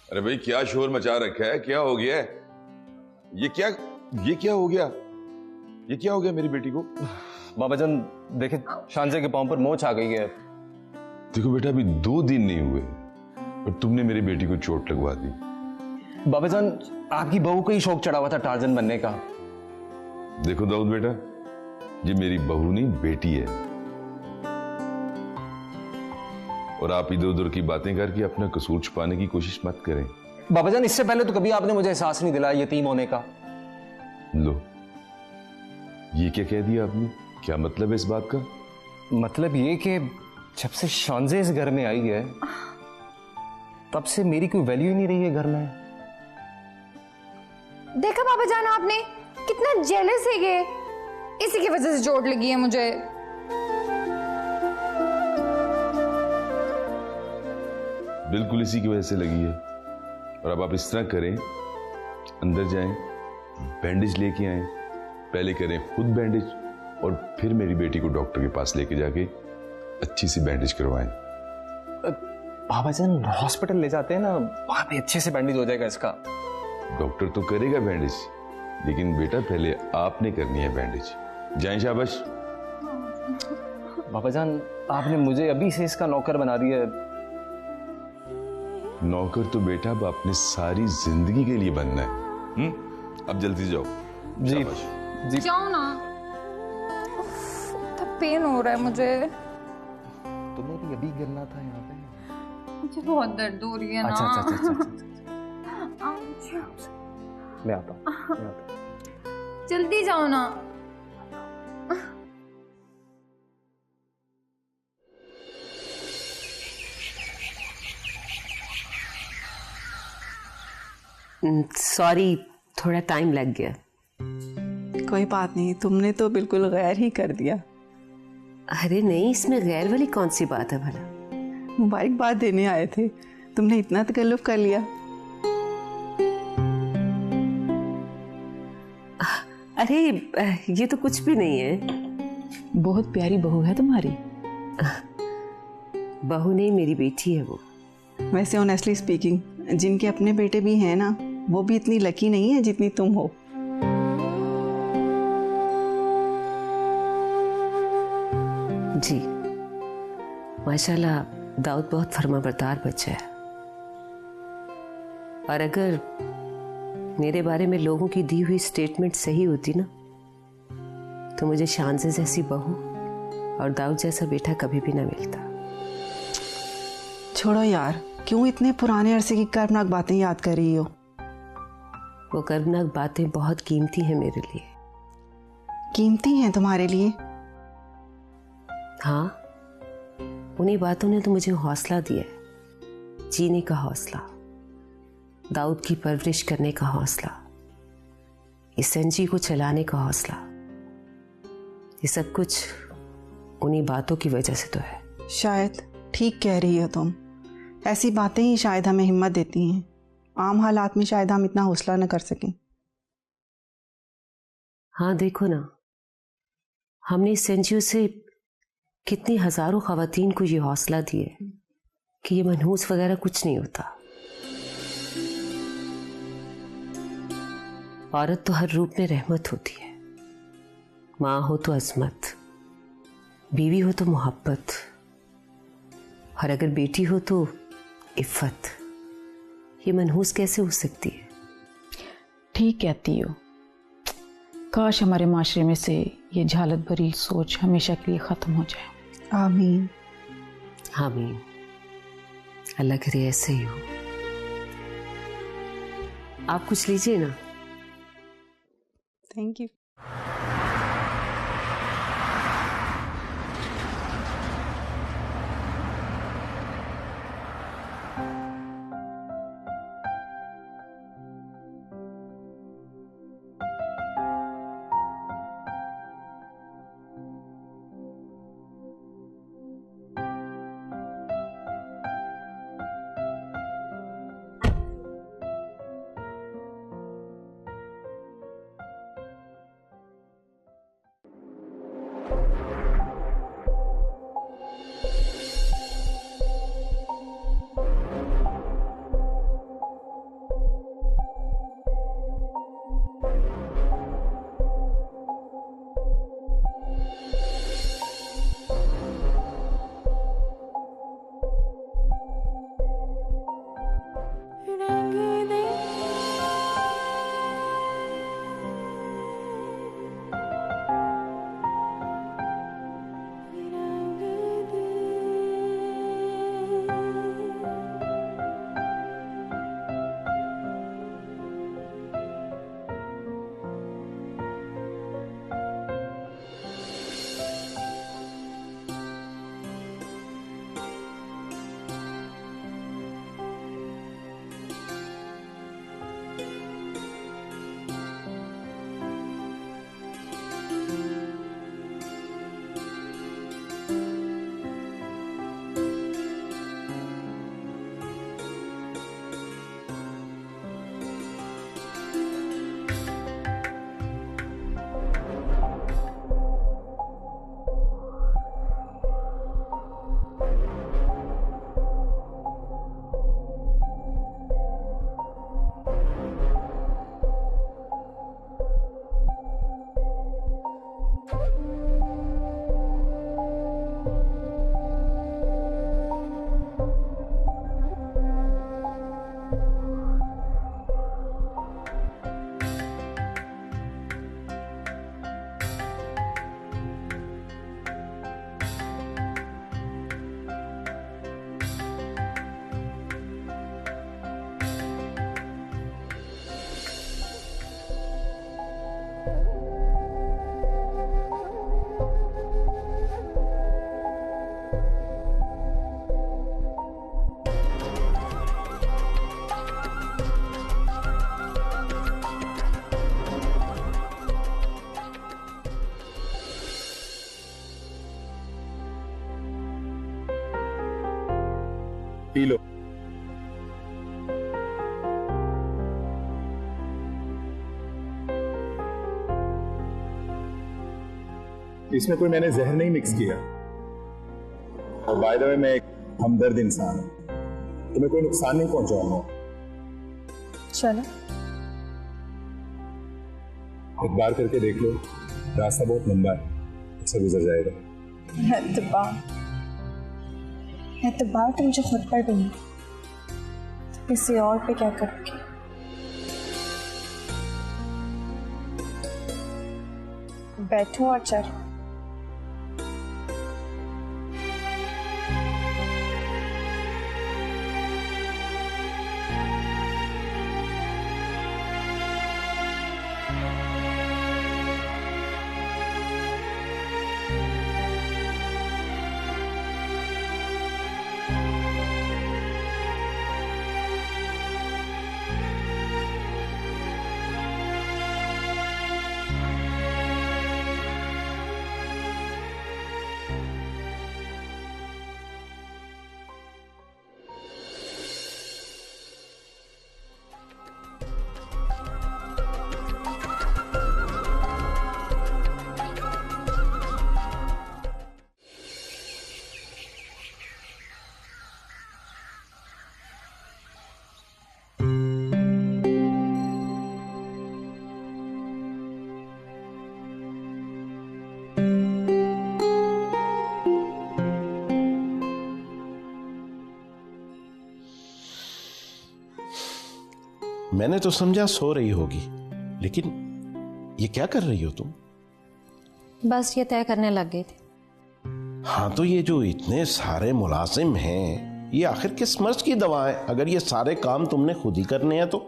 अरे भाई क्या शोर मचा रखा है, क्या हो गया है? ये क्या हो गया? ये क्या हो गया मेरी बेटी को? बाबा जान देखे शांजे के पांव पर मोच आ गई है। देखो बेटा, अभी 2 दिन नहीं हुए और तुमने मेरी बेटी को चोट लगवा दी। बाबा जान आपकी बहू को ही शौक चढ़ा हुआ था टार्जन बनने का। देखो दाऊद बेटा, ये मेरी बहू नहीं बेटी है, और आप इधर उधर की बातें करके अपना कसूर छुपाने की कोशिश मत करें। बाबा जान इससे पहले तो कभी आपने मुझे एहसास नहीं दिलाया यतीम होने का। लो, ये क्या कह दिया आपने? क्या मतलब है इस बात का? मतलब ये कि जब से शांजे इस घर में आई है तब से मेरी कोई वैल्यू ही नहीं रही है घर में। देखा बाबा जान आपने कितना जेलस है ये, इसी की वजह से चोट लगी है मुझे। बिल्कुल इसी की वजह से लगी है। और अब आप इस तरह करें, अंदर जाएं, बैंडेज लेके आएं, पहले करें खुद बैंडेज और फिर मेरी बेटी को डॉक्टर के पास लेके जाके अच्छी सी बैंडेज करवाएं। बाबा जान हॉस्पिटल ले जाते हैं ना, वहां पे अच्छे से बैंडेज हो जाएगा इसका। डॉक्टर तो करेगा बैंडेज, लेकिन बेटा पहले आपने करनी है बैंडेज। जाएं, शाबाश। बाबा जान आपने मुझे अभी से इसका नौकर बना दिया है। नौकर तो बेटा अब आपने सारी जिंदगी के लिए बनना है। अब जल्दी जाओ। जी जी जाओ ना, तब पेन हो रहा है मुझे। तुम्हें भी अभी गिरना था यहाँ पे। मुझे बहुत दर्द हो रही है ना। अच्छा। अच्छा। मैं आता हूँ। जल्दी जाओ ना। सॉरी, थोड़ा टाइम लग गया। कोई बात नहीं, तुमने तो बिल्कुल गैर ही कर दिया। अरे नहीं, इसमें गैर वाली कौन सी बात है भला? मुबारकबाद देने आए थे, तुमने इतना तकल्लुफ कर लिया। अरे ये तो कुछ भी नहीं है। बहुत प्यारी बहू है तुम्हारी। बहू नहीं, मेरी बेटी है वो। वैसे ऑनेस्टली स्पीकिंग, जिनके अपने बेटे भी हैं ना, वो भी इतनी लकी नहीं है जितनी तुम हो। जी माशाल्लाह, दाऊद बहुत फर्माबरदार बच्चा है। और अगर मेरे बारे में लोगों की दी हुई स्टेटमेंट सही होती ना, तो मुझे शांजे जैसी बहू और दाऊद जैसा बेटा कभी भी ना मिलता। छोड़ो यार, क्यों इतने पुराने अरसे की कर्मनाक बातें याद कर रही हो? वो कर्मनाक बातें बहुत कीमती हैं मेरे लिए। कीमती हैं तुम्हारे लिए? हाँ, उन्हीं बातों ने तो मुझे हौसला दिया है, जीने का हौसला, दाऊद की परवरिश करने का हौसला, इस संजी को चलाने का हौसला। ये सब कुछ उन्हीं बातों की वजह से तो है। शायद ठीक कह रही हो तुम। ऐसी बातें ही शायद हमें हिम्मत देती हैं। आम हालात में शायद हम इतना हौसला न कर सकें। हाँ देखो ना, हमने इस संजियों से कितनी हजारों खवातीन को ये हौसला दिया कि ये मनहूस वगैरह कुछ नहीं होता। औरत तो हर रूप में रहमत होती है। माँ हो तो अजमत, बीवी हो तो मोहब्बत, और अगर बेटी हो तो इफ़्फ़त। ये मनहूस कैसे हो सकती है? ठीक कहती हो। काश हमारे माशरे में से ये झालत भरी सोच हमेशा के लिए ख़त्म हो जाए। आमीन। आमीन। अल्लाह करे ऐसे ही हो। आप कुछ लीजिए ना। Thank you. P low. इसमें कोई मैंने जहर नहीं मिक्स किया। और बाय द वे मैं एक हमदर्द इंसान हूं, तुम्हें कोई नुकसान नहीं पहुंचाऊंगा। चलो एक बार करके देख लो, रास्ता बहुत लंबा है, अच्छा गुजर जाएगा। एतबार तो मुझे खुद पर भी नहीं, तो किसी और पे क्या करोगे? बैठो और चलो। मैंने तो समझा सो रही होगी, लेकिन ये क्या कर रही हो तुम? बस ये तय करने लग गए थे। हाँ, तो ये जो इतने सारे मुलाजिम हैं, ये आखिर किस मर्ज की दवा है? अगर ये सारे काम तुमने खुद ही करने हैं तो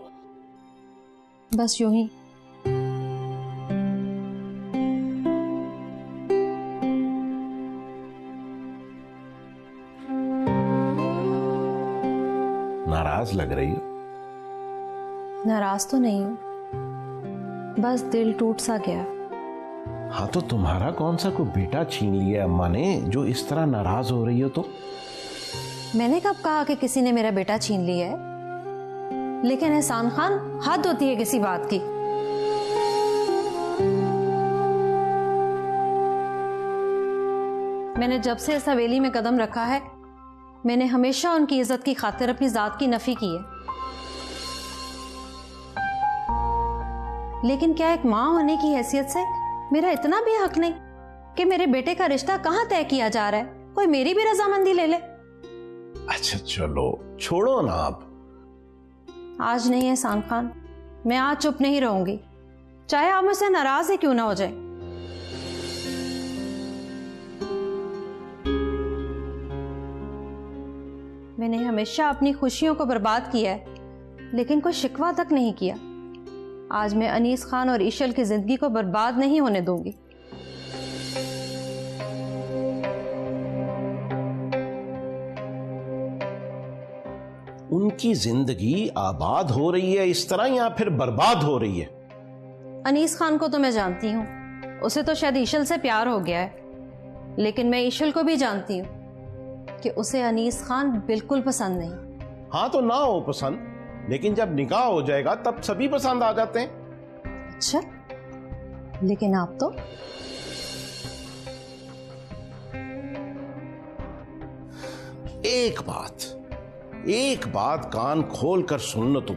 बस यूं ही। नाराज लग रही हो। नाराज तो नहीं हूं, बस दिल टूट सा गया। हाँ, तो तुम्हारा कौन सा कोई बेटा छीन लिया अम्मा ने जो इस तरह नाराज हो रही हो? तो मैंने कब कहा कि किसी ने मेरा बेटा छीन लिया है? लेकिन एहसान खान, हद होती है किसी बात की। मैंने जब से इस हवेली में कदम रखा है, मैंने हमेशा उनकी इज्जत की खातिर अपनी जात की नफी की है। लेकिन क्या एक मां होने की हैसियत से मेरा इतना भी हक नहीं कि मेरे बेटे का रिश्ता कहां तय किया जा रहा है? कोई मेरी भी रजामंदी ले ले। अच्छा चलो, छोड़ो ना आप। आज नहीं एहसान खान, मैं आज चुप नहीं रहूंगी, चाहे आप मुझसे नाराज ही क्यों ना हो जाए। मैंने हमेशा अपनी खुशियों को बर्बाद किया है, लेकिन कोई शिकवा तक नहीं किया। आज मैं अनीस खान और ईशल की जिंदगी को बर्बाद नहीं होने दूंगी। उनकी जिंदगी आबाद हो रही है इस तरह, या फिर बर्बाद हो रही है? अनीस खान को तो मैं जानती हूँ, उसे तो शायद ईशल से प्यार हो गया है, लेकिन मैं ईशल को भी जानती हूँ कि उसे अनीस खान बिल्कुल पसंद नहीं। हाँ, तो ना हो पसंद, लेकिन जब निकाह हो जाएगा तब सभी पसंद आ जाते हैं। अच्छा, लेकिन आप तो एक बात कान खोल कर सुन लो तुम।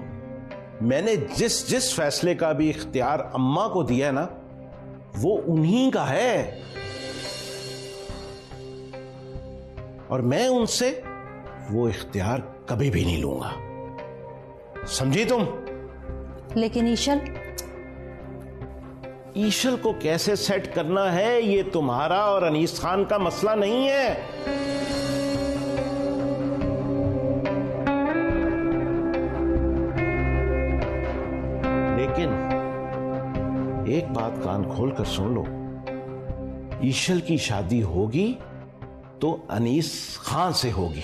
मैंने जिस जिस फैसले का भी इख्तियार अम्मा को दिया है ना, वो उन्हीं का है, और मैं उनसे वो इख्तियार कभी भी नहीं लूंगा, समझी तुम? लेकिन ईशल को कैसे सेट करना है ये तुम्हारा और अनीस खान का मसला नहीं है। लेकिन एक बात कान खोल कर सुन लो, ईशल की शादी होगी तो अनीस खान से होगी।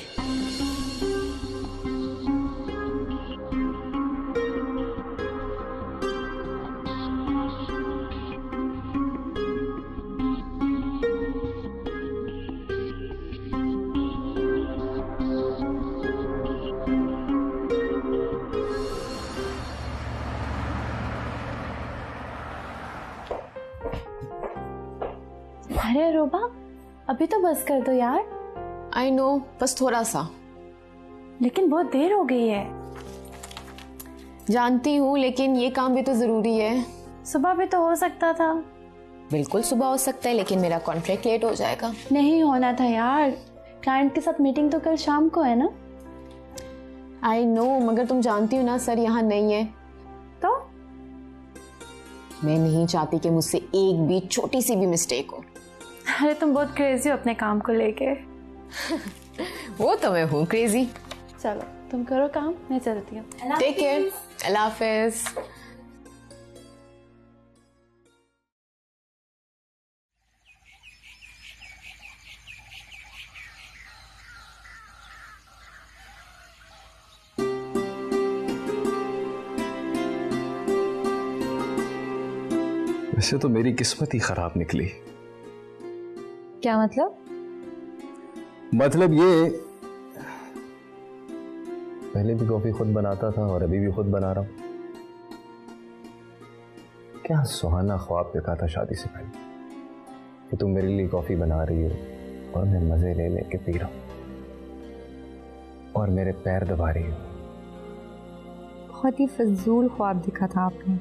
अरे रूबा, अभी तो बस कर दो यार। आई नो, बस थोड़ा सा। लेकिन बहुत देर हो गई है। जानती हूँ, लेकिन ये काम भी तो जरूरी है। सुबह भी तो हो सकता था। बिल्कुल सुबह हो सकता है, लेकिन मेरा कॉन्ट्रैक्ट लेट हो जाएगा। नहीं होना था यार, क्लाइंट के साथ मीटिंग तो कल शाम को है ना। आई नो, मगर तुम जानती हो ना सर यहाँ नहीं है। तो मैं नहीं चाहती कि मुझसे एक भी छोटी सी भी मिस्टेक हो। अरे तुम बहुत क्रेजी हो अपने काम को लेके। वो तो मैं हूँ क्रेजी। चलो तुम करो काम, मैं चलती हूँ। टेक केयर, अल्लाह हाफिज। वैसे तो मेरी किस्मत ही खराब निकली। क्या मतलब? मतलब ये, पहले भी कॉफी खुद बनाता था और अभी भी खुद बना रहा हूं। क्या सुहाना ख्वाब देखा था शादी से पहले कि तुम मेरे लिए कॉफी बना रही हो और मैं मजे ले लेके पी रहा हूं और मेरे पैर दबा रही हो। बहुत ही फजूल ख्वाब दिखा था आपने।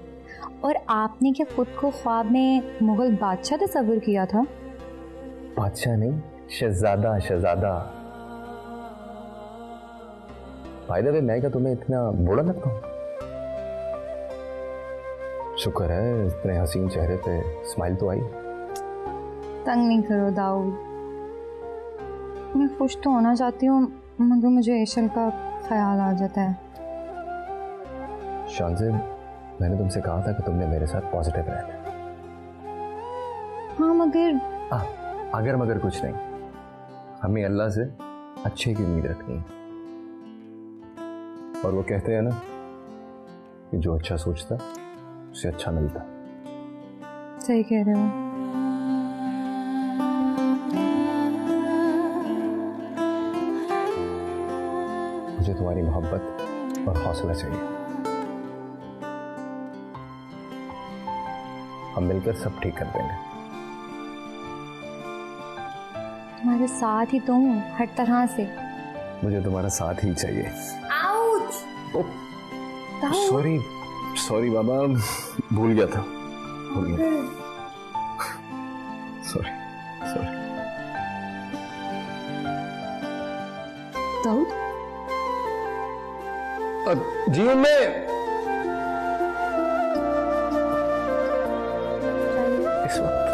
और आपने क्या खुद को ख्वाब में मुगल बादशाह तस्वीर किया था? बादशाह नहीं, शहजादा। शहजादा। बाय द वे, मैं क्या तुम्हें इतना बुरा लगता हूँ? शुक्र है इतने हसीन चेहरे पे स्माइल तो आई। तंग नहीं करो दाऊद, मैं खुश तो होना चाहती हूँ मगर मुझे ईशल का ख्याल आ जाता है। शानज़ेब, मैंने तुमसे कहा था कि तुमने मेरे साथ पॉजिटिव रहना। हाँ मगर अगर मगर कुछ नहीं, हमें अल्लाह से अच्छे की उम्मीद रखनी है। और वो कहते हैं ना कि जो अच्छा सोचता उसे अच्छा मिलता। सही कह रहे हो। मुझे तुम्हारी मोहब्बत और हौसला चाहिए। हम मिलकर सब ठीक कर देंगे। तुम्हारे साथ ही तो हूँ हर तरह से। मुझे तुम्हारा साथ ही चाहिए। आउच! सॉरी सॉरी बाबा, भूल गया था। Sorry sorry. दाऊद? जीवन में इस वक्त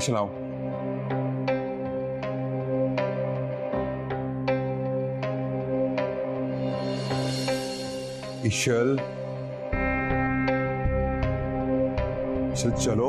चलाओ। ईशल, चलो।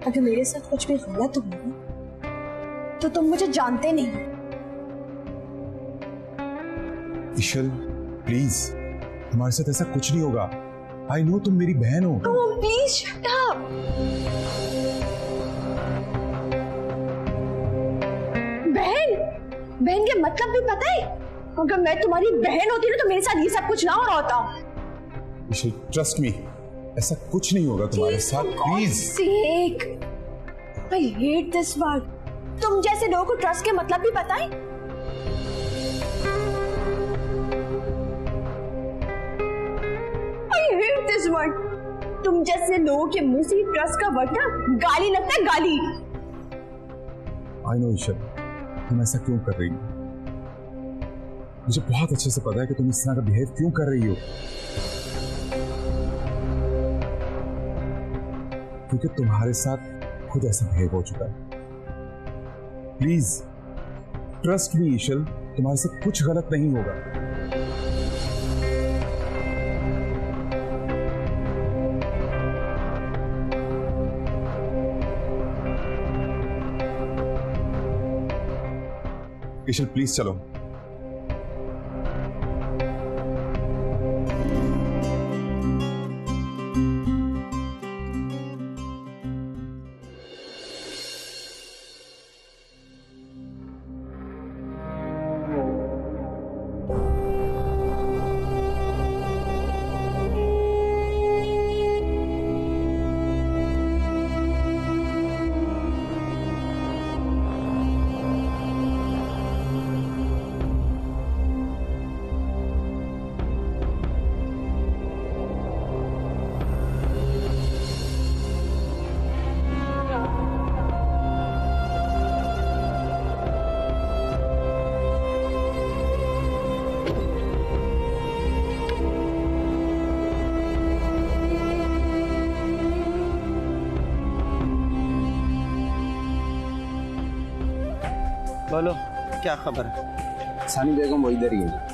अगर मेरे साथ कुछ भी गलत हुआ तो तुम मुझे जानते नहीं। ईशल प्लीज, हमारे साथ ऐसा कुछ नहीं होगा। आई नो तुम मेरी बहन हो। Please shut up. बहन? बहन के मतलब भी पता है? अगर मैं तुम्हारी बहन होती ना तो मेरे साथ ये सब कुछ ना हो रहा होता। ईशल ट्रस्ट मी, ऐसा कुछ नहीं होगा तुम्हारे साथ। Please. I hate this word. तुम जैसे लोगों को ट्रस्ट के मतलब भी पता है? I hate this word. तुम जैसे लोगों के मुंह से ट्रस्ट का वर्ड ना गाली लगता है, गाली। आई नो ईशल, तुम ऐसा क्यों कर रही हो? मुझे बहुत अच्छे से पता है कि तुम इस तरह का बिहेव क्यों कर रही हो, क्योंकि तुम्हारे साथ खुद ऐसा बिहेव हो चुका है। प्लीज ट्रस्ट मी ईशल, तुम्हारे से कुछ गलत नहीं होगा। ईशल प्लीज चलो। बोलो क्या खबर है? सानी बेगम वो इधर ही है।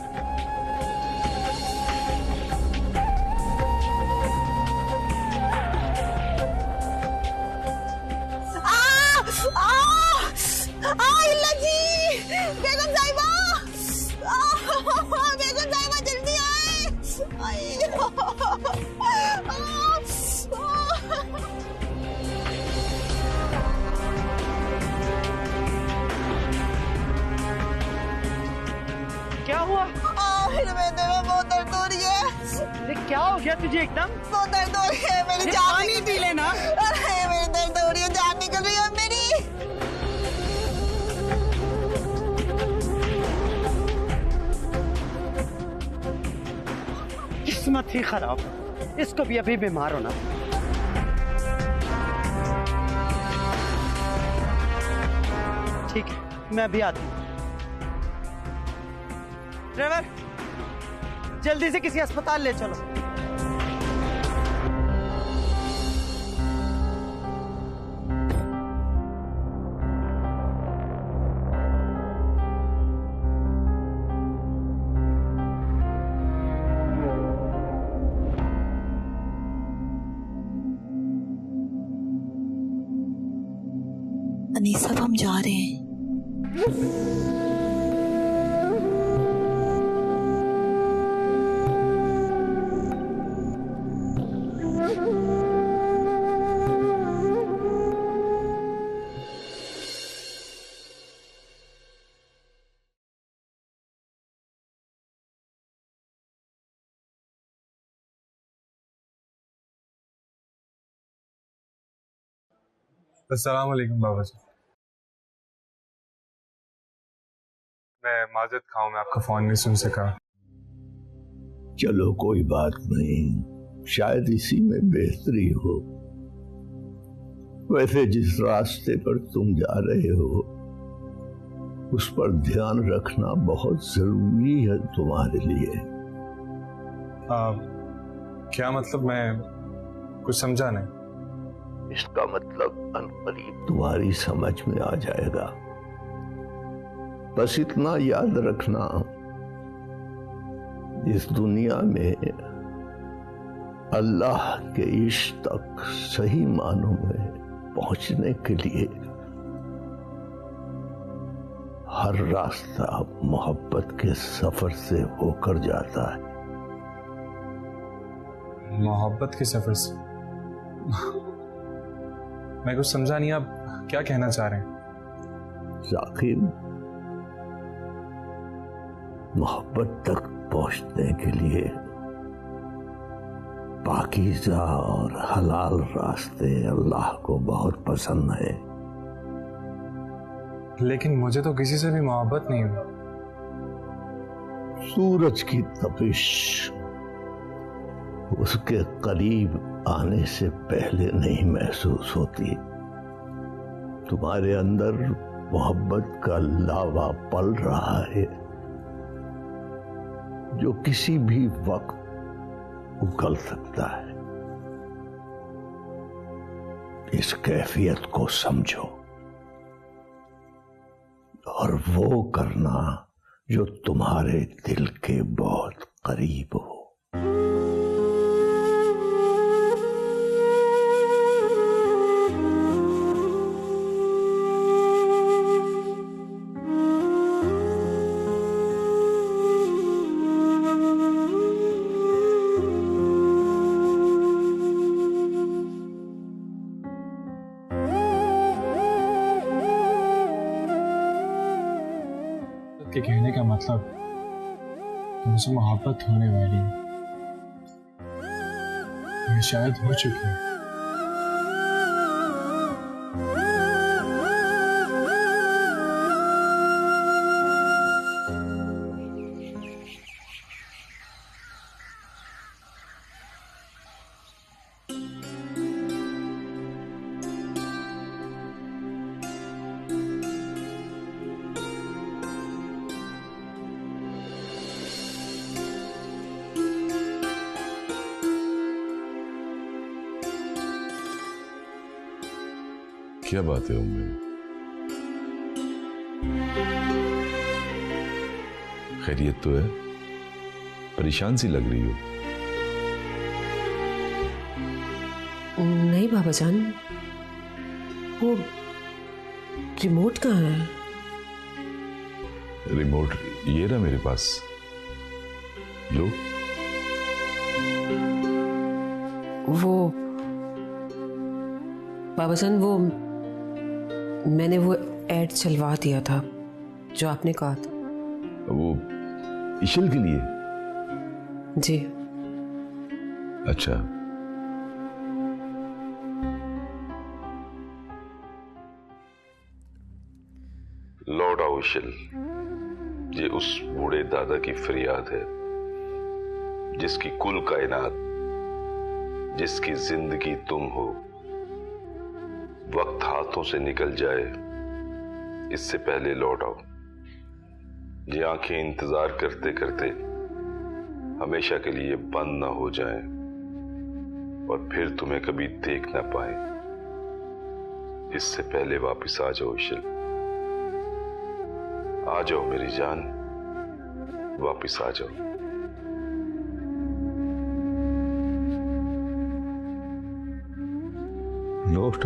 बेगम साहिबा, बेगम साहिबा जल्दी आए। क्या हुआ? मेरे बेटे में बहुत दर्द हो रही है। क्या हो गया तुझे एकदम? बहुत दर्द हो रही है, मेरी जान पानी पी लेना। अरे मेरी दर्द हो रही है, जान निकल रही है मेरी। किस्मत ही खराब, इसको भी अभी बीमार होना। ठीक है, मैं अभी आती हूँ। ड्राइवर, जल्दी से किसी अस्पताल ले चलो। अनीस साहब, हम जा रहे हैं। अस्सलाम वालेकुम बाबा जी। मैं माजरत खाऊं, मैं आपका फोन नहीं सुन सका। चलो कोई बात नहीं, शायद इसी में बेहतरी हो। वैसे जिस रास्ते पर तुम जा रहे हो उस पर ध्यान रखना बहुत जरूरी है तुम्हारे लिए। क्या मतलब? मैं कुछ समझा नहीं। इसका मतलब अनकरीब तुम्हारी समझ में आ जाएगा। बस इतना याद रखना, इस दुनिया में अल्लाह के इश्क तक सही मानों में पहुंचने के लिए हर रास्ता मोहब्बत के सफर से होकर जाता है। मोहब्बत के सफर से? मैं कुछ समझा नहीं, आप क्या कहना चाह रहे हैं? जाकिर, मोहब्बत तक पहुंचने के लिए पाकीज़ा और हलाल रास्ते अल्लाह को बहुत पसंद है। लेकिन मुझे तो किसी से भी मोहब्बत नहीं हुई। सूरज की तपिश उसके करीब आने से पहले नहीं महसूस होती। तुम्हारे अंदर मोहब्बत का लावा पल रहा है, जो किसी भी वक्त उगल सकता है। इस कैफियत को समझो और वो करना जो तुम्हारे दिल के बहुत करीब हो। के कहने का मतलब तुमसे मोहब्बत होने वाली है, ये शायद हो चुकी है। क्या बात है उम्मी? खैरियत तो है? परेशान सी लग रही हो। नहीं बाबा जान, वो रिमोट कहाँ है? रिमोट ये रहा मेरे पास, लो। वो बाबा जान, वो मैंने वो ऐड चलवा दिया था जो आपने कहा था। वो इशल के लिए? जी। अच्छा, लौट आओ इशल। ये उस बूढ़े दादा की फरियाद है जिसकी कुल कायनात, जिसकी जिंदगी तुम हो। वक्त हाथों से निकल जाए इससे पहले लौट आओ। ये आंखें इंतजार करते करते हमेशा के लिए बंद ना हो जाएं और फिर तुम्हें कभी देख ना पाए। इससे पहले वापस आ जाओ इशल, आ जाओ मेरी जान, वापस आ जाओ। लौट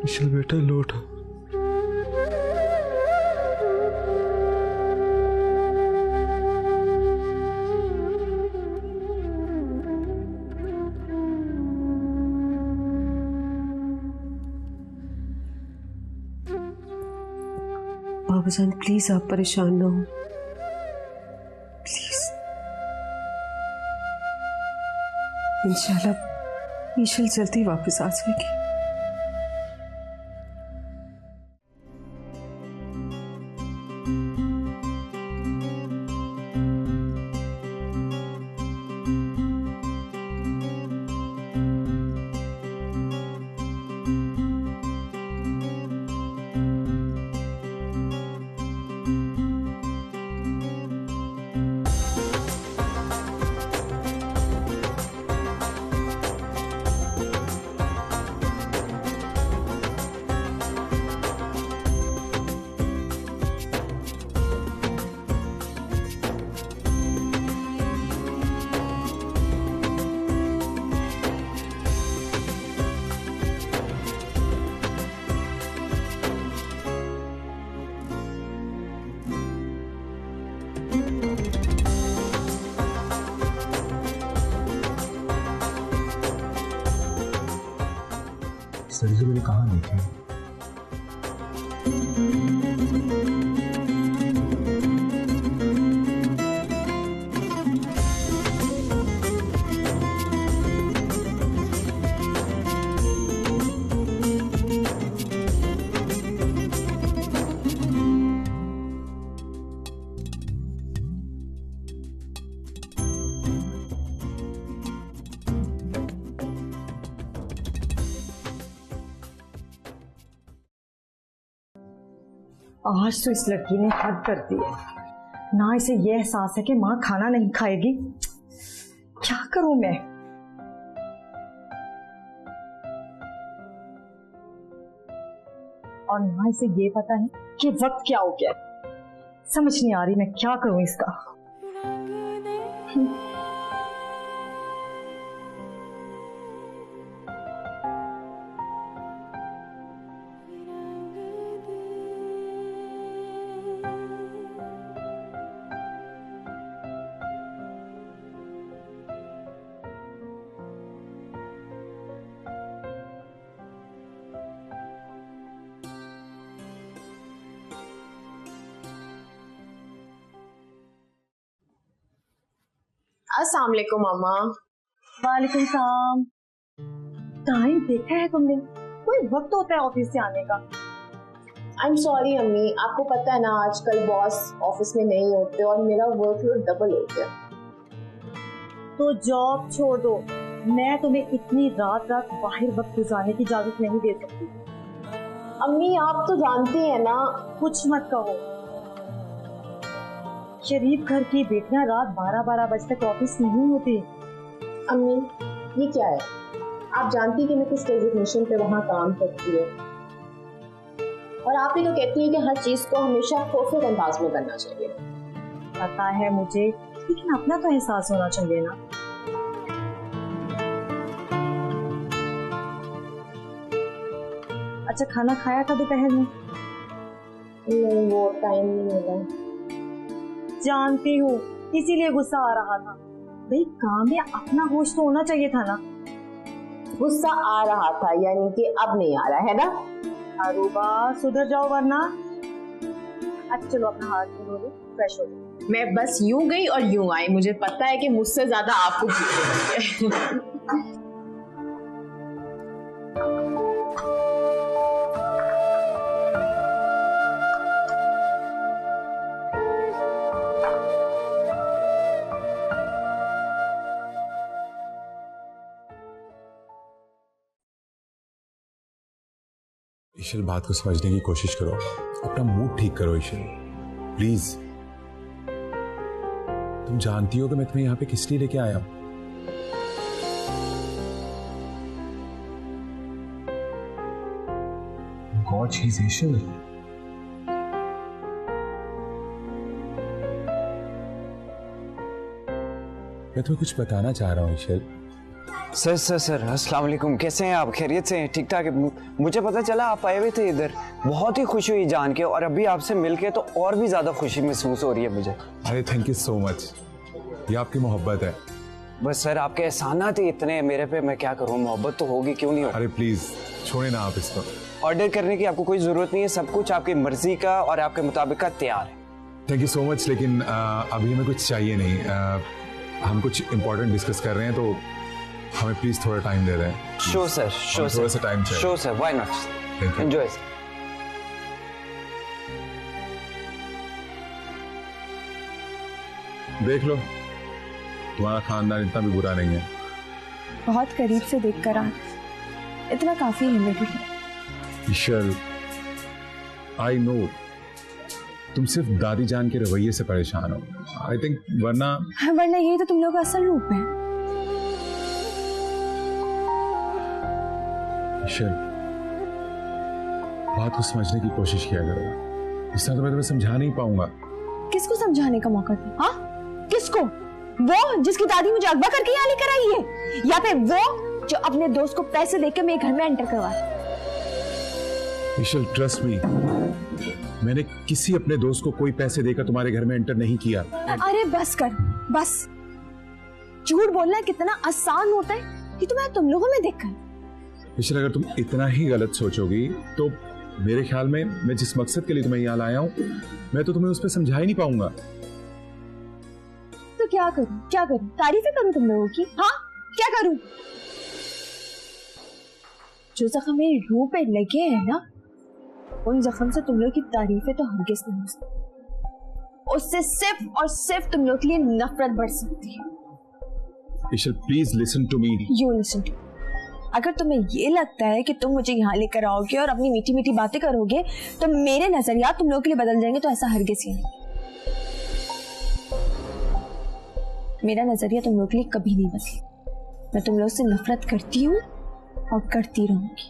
इशल बेटा, लौट। बाबा जान प्लीज आप परेशान ना हो, प्लीज। इंशाल्लाह इशल जल्दी वापस आ जाएगी। सर मैंने कहा नहीं था। आज तो इस लड़की ने हद कर दी है। ना इसे ये एहसास है कि माँ खाना नहीं खाएगी। क्या करूं मैं? और ना इसे ये पता है कि वक्त क्या हो गया। समझ नहीं आ रही मैं क्या करूं इसका। अस्सलाम वालेकुम मामा। वालेकुम सलाम। टाइम देखा है तुमने? कोई वक्त होता है ऑफिस से आने का। आई एम सॉरी अम्मी, आपको पता है ना आजकल बॉस ऑफिस में नहीं होते और मेरा वर्कलोड डबल हो गया। तो जॉब छोड़ दो, मैं तुम्हें इतनी रात बाहर वक्त गुजारने की इजाजत नहीं दे सकती। अम्मी आप तो जानती हैं ना। कुछ मत कहो। शरीफ घर की बेटियां रात 12-12 बजे तक ऑफिस नहीं होती। अम्मी ये क्या है? आप जानती कि मैं किस डेजिग्नेशन पे वहाँ काम करती हूँ और आप ही तो कहती है कि हर चीज को हमेशा परफेक्ट अंदाज में करना चाहिए। पता है मुझे, लेकिन अपना तो एहसास होना चाहिए ना। अच्छा खाना खाया था दोपहर में? नहीं वो टाइम नहीं मिला। जानती हूँ इसीलिए गुस्सा आ रहा था। भाई काम में अपना होश तो होना चाहिए था ना। गुस्सा आ रहा था यानी कि अब नहीं आ रहा है ना? अरूबा सुधर जाओ वरना। अच्छा चलो अपना हाथ धो लो, फ्रेश हो जाओ। मैं बस यूं गई और यूं आई, मुझे पता है कि मुझसे ज्यादा आपको भूख लगी है। ईशल बात को समझने की कोशिश करो, अपना मूड ठीक करो ईशल प्लीज। तुम जानती हो कि मैं तुम्हें यहाँ पे किस लिए लेके आया हूं। God she is Ishal. मैं तुम्हें कुछ बताना चाह रहा हूँ ईशल। सर अस्सलाम वालेकुम। कैसे हैं आप? खैरियत से हैं? ठीक ठाक है। मुझे पता चला आप आए हुए थे इधर, बहुत ही खुशी हुई जान के, और अभी आपसे मिलके तो और भी ज्यादा खुशी महसूस हो रही है मुझे। अरे थैंक यू सो मच, ये आपकी मोहब्बत है। बस सर आपके एहसानात ही इतने हैं मेरे पे, मैं क्या करूँ, मोहब्बत तो होगी क्यों नहीं होगी। अरे प्लीज छोड़े ना आप इसको। ऑर्डर करने की आपको कोई जरूरत नहीं है, सब कुछ आपकी मर्जी का और आपके मुताबिक का तैयार है। थैंक यू सो मच, लेकिन अभी हमें कुछ चाहिए नहीं। हम कुछ इम्पोर्टेंट डिस्कस कर रहे हैं तो हमें प्लीज थोड़ा टाइम दे रहे हैं। शो सर, शो सर, थोड़ा सा टाइम चाहिए। Show sir, why not, enjoy sir. देख लो तुम्हारा खानदान इतना भी बुरा नहीं है। बहुत करीब से देखकर आ, इतना काफी है मेरे लिए। ईशल आई नो तुम सिर्फ दादी जान के रवैये से परेशान हो, आई थिंक, वरना यही तो तुम लोग का असल रूप है। ईशल बात को समझने की कोशिश किया करो, इस तरह तो मैं तुम्हें समझा नहीं पाऊंगा। किसको समझाने का मौका दे? हाँ किसको? वो जिसकी दादी मुझे अगवा करके यहाँ लेकर आई है, या फिर वो जो अपने दोस्त को पैसे देकर मेरे घर में एंटर करवा? ईशल ट्रस्ट मी, मैंने किसी अपने दोस्त को कोई पैसे देकर तुम्हारे घर में एंटर नहीं किया। अरे बस कर, बस। झूठ बोलना कितना आसान होता है कि तुम्हें तुम लोगों में देखकर। ईशल अगर तुम इतना ही गलत सोचोगी तो मेरे ख्याल में मैं जिस मकसद के लिए तुम्हें यहाँ लाया हूँ मैं तो तुम्हें उस पर समझा ही नहीं पाऊंगा। तो क्या करूं, क्या करूं? तारीफें करूं तुम लोगों की? हाँ क्या करूं? जो जख्म मेरे रूह पे लगे हैं ना, उन जख्म से तुम लोग की तारीफें तो हरगिज़ नहीं हो सकती। उससे सिर्फ और सिर्फ तुम लोग के लिए नफरत बढ़ सकती है। Ishal please listen to me. You listen to. अगर तुम्हें ये लगता है कि तुम मुझे यहाँ लेकर आओगे और अपनी मीठी मीठी बातें करोगे तो मेरे नजरिया तुम लोगों के लिए बदल जाएंगे, तो ऐसा हरगिज़ ही नहीं। मेरा नजरिया तुम लोग के लिए कभी नहीं बदला। मैं तुम लोग से नफरत करती हूँ और करती रहूंगी।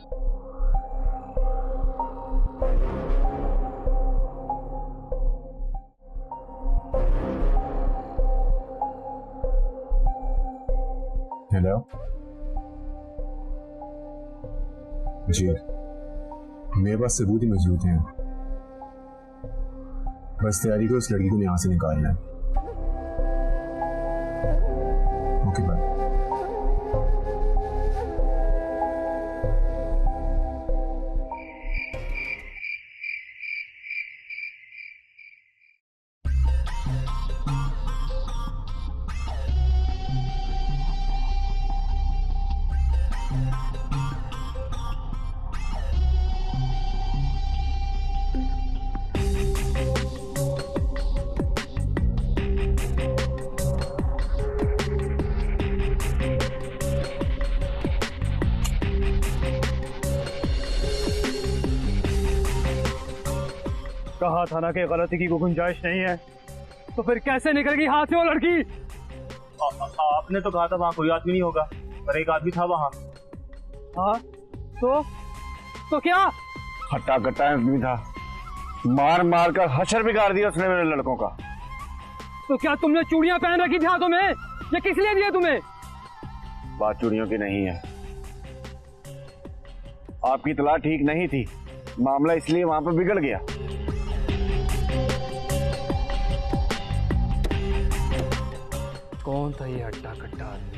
हेलो जी, मेरे पास सबूत ही मौजूद हैं, बस तैयारी को उस लड़की को यहाँ से निकालना है। Okay bye. कहा था ना कि गलती की कोई गुंजाइश नहीं है, तो फिर कैसे निकल गई हाथ से वो लड़की? आपने तो कहा था वहाँ कोई आदमी नहीं होगा, पर एक आदमी था वहाँ। हाँ तो क्या? हट्टा कट्टा आदमी था, मार मार कर हशर बिगाड़ दिया उसने मेरे लड़कों का। तो क्या तुमने चूड़ियां पहन रखी थी हाथों में, या किस लिए दिया तुम्हें? बात चूड़ियों की नहीं है, आपकी इतला ठीक नहीं थी, मामला इसलिए वहां पर बिगड़ गया। कौन था ये हट्टा कट्टा आदमी?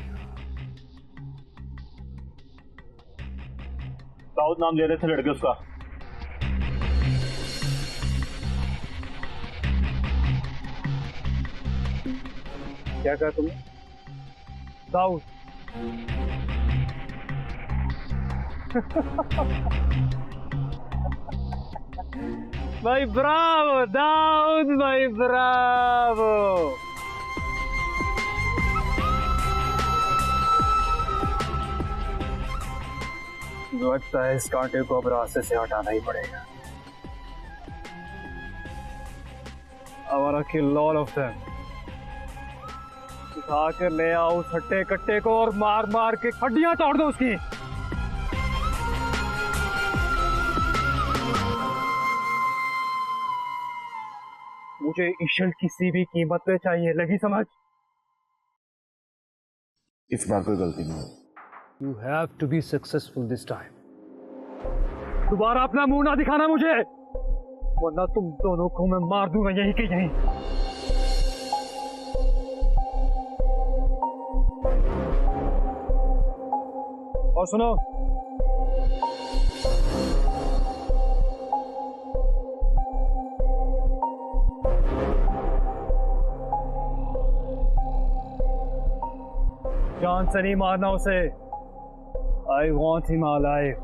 दाऊद नाम ले रहे थे लड़के उसका। क्या कहा तुमने? दाऊद? भाई ब्रावो दाऊद, भाई ब्रावो। लगता है इस कांटे को अब रास्ते से हटाना ही पड़ेगा। I wanna kill all of them। उठा कर ले आओ उस हट्टे कट्टे को और मार मार के हड्डियां तोड़ दो उसकी। मुझे ईशल किसी भी कीमत पे चाहिए, लगी समझ? इस बार कोई गलती नहीं। You have to be successful this time। दोबारा अपना मुंह ना दिखाना मुझे, वरना तुम दोनों को मैं मार दूंगा यहीं के यहीं। और सुनो, जान से नहीं मारना उसे। I want him alive।